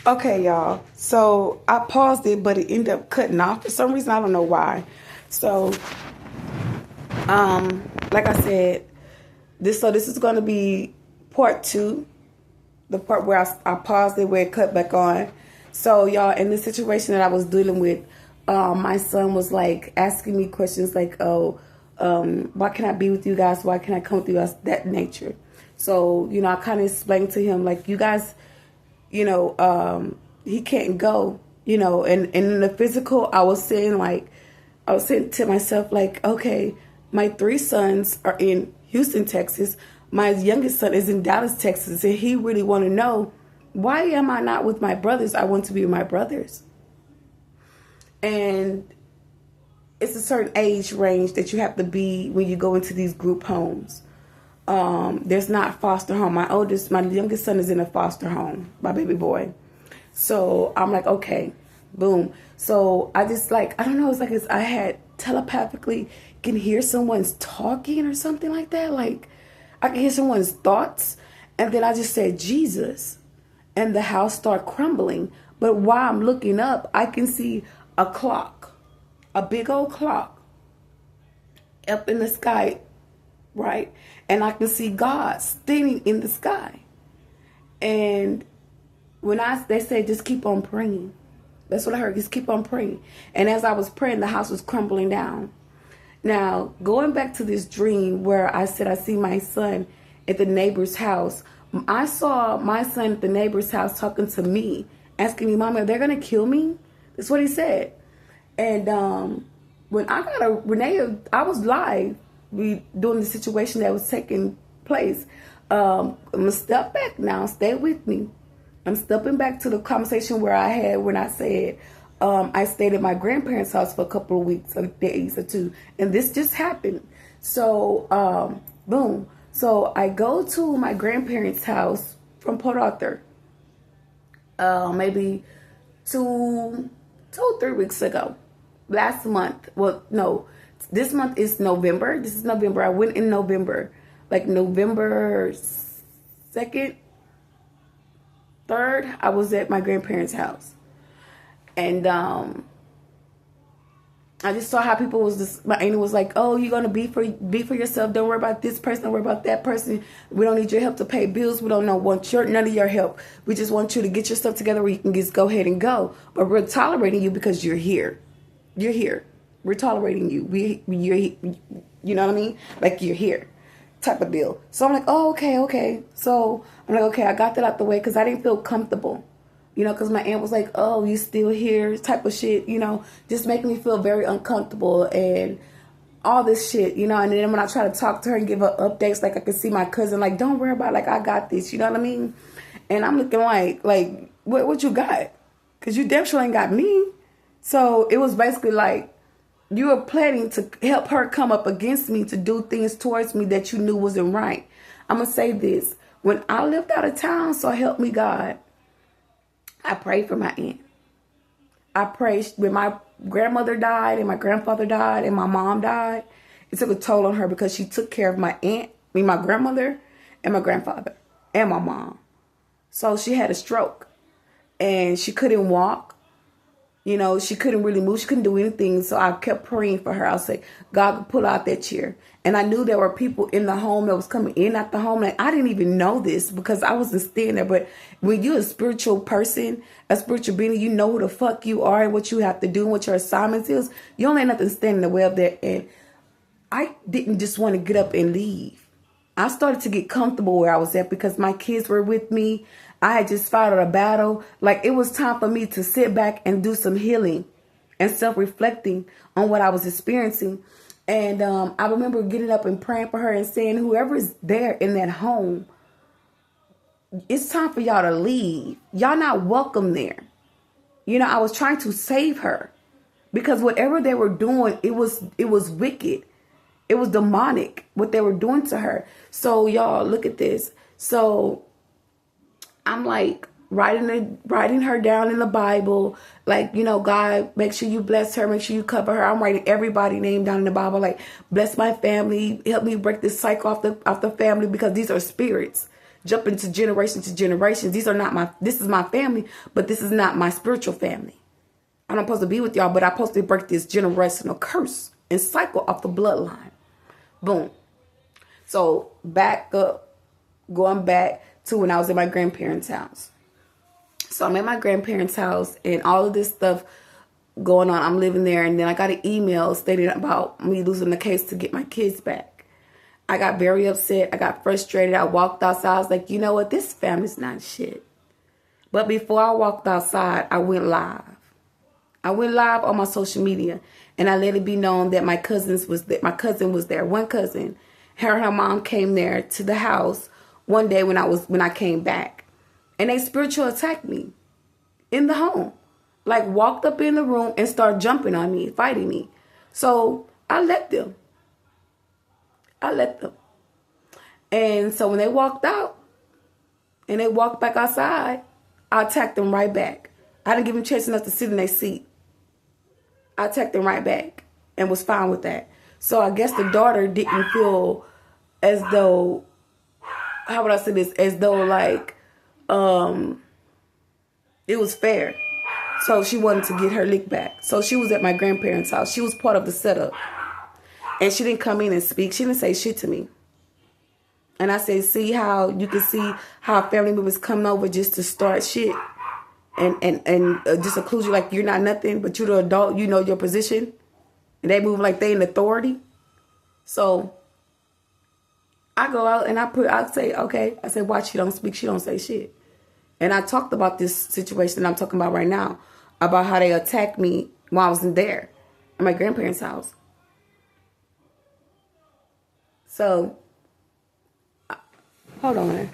Okay, y'all. So I paused it, but it ended up cutting off for some reason. I don't know why. So, like I said, this is going to be part two, the part where I paused it, where it cut back on. So, y'all, in the situation that I was dealing with, my son was like asking me questions like, "Oh, why can't I be with you guys? Why can't I come with you guys?" That nature. So, I kind of explained to him like, you guys, he can't go, and in the physical, I was saying to myself, like, okay, my three sons are in Houston, Texas. My youngest son is in Dallas, Texas, and he really want to know, why am I not with my brothers? I want to be with my brothers. And it's a certain age range that you have to be when you go into these group homes. There's not foster home. My youngest son is in a foster home, my baby boy. So I'm like, okay, boom. So I just like, I don't know, I had telepathically can hear someone's talking or something like that. Like I can hear someone's thoughts. And then I just said, Jesus. And the house started crumbling. But while I'm looking up, I can see a clock, a big old clock up in the sky, right? And I can see God standing in the sky. And they said, just keep on praying. That's what I heard, just keep on praying. And as I was praying, the house was crumbling down. Now, going back to this dream where I said I see my son at the neighbor's house, I saw my son at the neighbor's house talking to me, asking me, Mama, are they going to kill me? That's what he said. And when I got Renee, I was live doing the situation that was taking place. I'm going to step back now. Stay with me. I'm stepping back to the conversation where I had when I said I stayed at my grandparents' house for a couple of weeks, or days or two. And this just happened. So, boom. So I go to my grandparents' house from Port Arthur maybe 3 weeks ago. Last month. Well, no. This month is November. This is November. I went in November. Like November 2nd, 3rd, I was at my grandparents' house. And I just saw how people was just, my auntie was like, oh, you're going to be for yourself. Don't worry about this person. Don't worry about that person. We don't need your help to pay bills. We don't want none of your help. We just want you to get your stuff together where you can just go ahead and go. But we're tolerating you because you're here. You're here. We're tolerating you. You're, you know what I mean? Like you're here type of deal. So I'm like, oh, okay. So I'm like, okay, I got that out the way because I didn't feel comfortable. Because my aunt was like, oh, you still here type of shit, just making me feel very uncomfortable and all this shit, and then when I try to talk to her and give her updates, like I could see my cousin, like, don't worry about it, like, I got this, you know what I mean? And I'm looking like what you got? Because you damn sure ain't got me. So it was basically like, you were planning to help her come up against me to do things towards me that you knew wasn't right. I'm going to say this. When I lived out of town, so help me God, I prayed for my aunt. I prayed when my grandmother died and my grandfather died and my mom died. It took a toll on her because she took care of my aunt, my grandmother and my grandfather and my mom. So she had a stroke and she couldn't walk. She couldn't really move. She couldn't do anything. So I kept praying for her. I was like, God could pull out that chair. And I knew there were people in the home that was coming in at the home. And I didn't even know this because I wasn't staying there. But when you're a spiritual person, a spiritual being, you know who the fuck you are and what you have to do and what your assignments is. You don't let nothing stand in the way of that. And I didn't just want to get up and leave. I started to get comfortable where I was at because my kids were with me. I had just fought a battle. Like it was time for me to sit back and do some healing and self-reflecting on what I was experiencing. And I remember getting up and praying for her and saying, whoever's there in that home, it's time for y'all to leave. Y'all not welcome there. I was trying to save her because whatever they were doing, it was wicked. It was demonic what they were doing to her. So y'all look at this. So I'm like writing her down in the Bible. Like, God, make sure you bless her. Make sure you cover her. I'm writing everybody's name down in the Bible. Like, bless my family. Help me break this cycle off the family because these are spirits. jumping to generation to generation. This is my family, but this is not my spiritual family. I'm not supposed to be with y'all, but I'm supposed to break this generational curse and cycle off the bloodline. Boom. So going back to when I was at my grandparents' house. So I'm at my grandparents' house and all of this stuff going on. I'm living there, and then I got an email stating about me losing the case to get my kids back. I got very upset. I got frustrated. I walked outside. I was like, you know what? This family's not shit. But before I walked outside, I went live. I went live on my social media, and I let it be known that my cousin was there. One cousin, her and her mom came there to the house one day when I came back, and they spiritual attacked me in the home. Like, walked up in the room and started jumping on me, fighting me. So I let them. And so when they walked out and they walked back outside, I attacked them right back. I didn't give them a chance enough to sit in their seat. I attacked them right back and was fine with that. So I guess the daughter didn't feel as though, how would I say this, as though like it was fair. So she wanted to get her lick back. So she was at my grandparents' house. She was part of the setup. And she didn't come in and speak. She didn't say shit to me. And I said, see how you can see how family members come over just to start shit. And just accuse you like you're not nothing, but you're the adult, you know your position. And they move like they in authority. So I go out and I say, okay. I say, why she don't speak? She don't say shit. And I talked about this situation that I'm talking about right now, about how they attacked me while I wasn't there at my grandparents' house. So, hold on.